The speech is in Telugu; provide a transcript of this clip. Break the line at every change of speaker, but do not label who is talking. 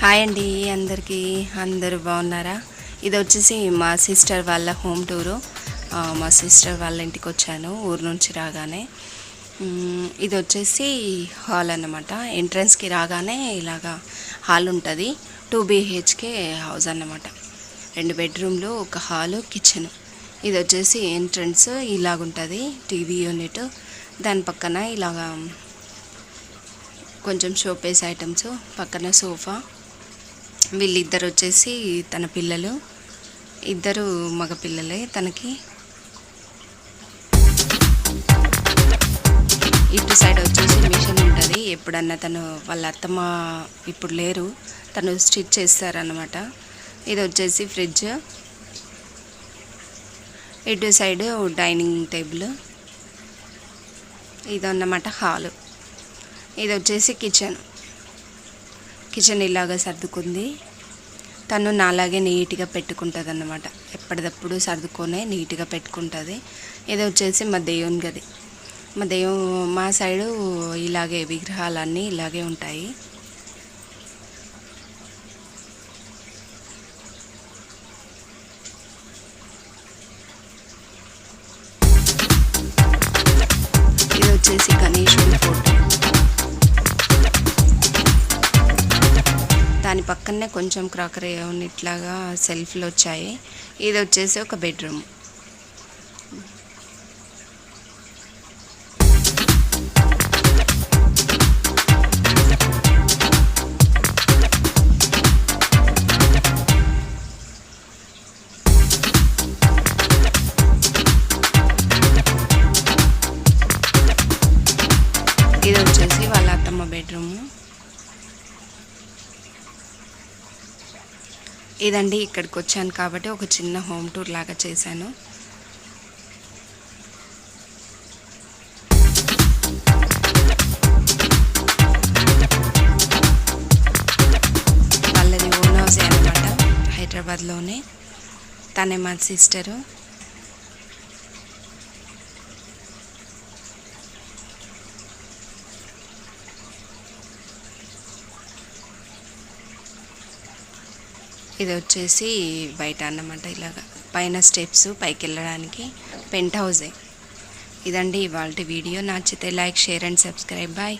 హాయ్ అండి అందరికీ. అందరూ బాగున్నారా? ఇది వచ్చేసి మా సిస్టర్ వాళ్ళ హోమ్ టూరు. మా సిస్టర్ వాళ్ళ ఇంటికి వచ్చాను ఊరు నుంచి రాగానే. ఇది వచ్చేసి హాల్ అన్నమాట. ఎంట్రన్స్కి రాగానే ఇలాగా హాల్ ఉంటుంది. 2 BHK హౌస్ అన్నమాట. 2 బెడ్రూమ్లు, ఒక హాలు, కిచెన్. ఇది వచ్చేసి ఎంట్రన్స్ ఇలాగుంటుంది. టీవీ యూనిట్, దాని పక్కన ఇలాగా కొంచెం షోపేస్ ఐటమ్స్, పక్కన సోఫా. వీళ్ళిద్దరు వచ్చేసి తన పిల్లలు, ఇద్దరు మగ పిల్లలే తనకి. ఇటు సైడ్ వచ్చేసి మిషన్ ఉంటుంది. ఎప్పుడన్నా తను వాళ్ళ అత్తమ్మ ఇప్పుడు లేరు, తను స్టిచ్ చేస్తారనమాట. ఇది వచ్చేసి ఫ్రిడ్జ్. ఇటు సైడ్ డైనింగ్ టేబుల్. ఇది అన్నమాట హాలు. ఇది వచ్చేసి కిచెన్. కిచెన్ ఇలాగా సర్దుకుంది. తను నాలాగే నీట్గా పెట్టుకుంటుంది అన్నమాట. ఎప్పటికప్పుడు సర్దుకొనే నీట్గా పెట్టుకుంటుంది. ఇది వచ్చేసి మా దేవుని గది. మా సైడు ఇలాగే విగ్రహాలన్నీ ఇలాగే ఉంటాయి. ఇది వచ్చేసి గణేశుడి ఫోటో. దాని పక్కనే కొంచెం క్రాకరీ ఉన్నట్లాగా సెల్ఫ్లు వచ్చాయి. ఇది వచ్చేసి ఒక బెడ్రూమ్. ఇది వచ్చేసి వాళ్ళ అత్తమ్మ బెడ్రూమ్. ఇదండి, ఇక్కడికి వచ్చాను కాబట్టి ఒక చిన్న హోమ్ టూర్ లాగా చేశాను. వాళ్ళది ఓన్ హౌస్ అనమాట, హైదరాబాద్లోనే. తనే మా సిస్టరు. ఇది వచ్చేసి బయట అన్నమాట. ఇలాగా పైన స్టెప్స్ పైకి వెళ్ళడానికి పెంట్ హౌసే. ఇదండి ఇవాళ వీడియో. నచ్చితే like, share and subscribe. Bye.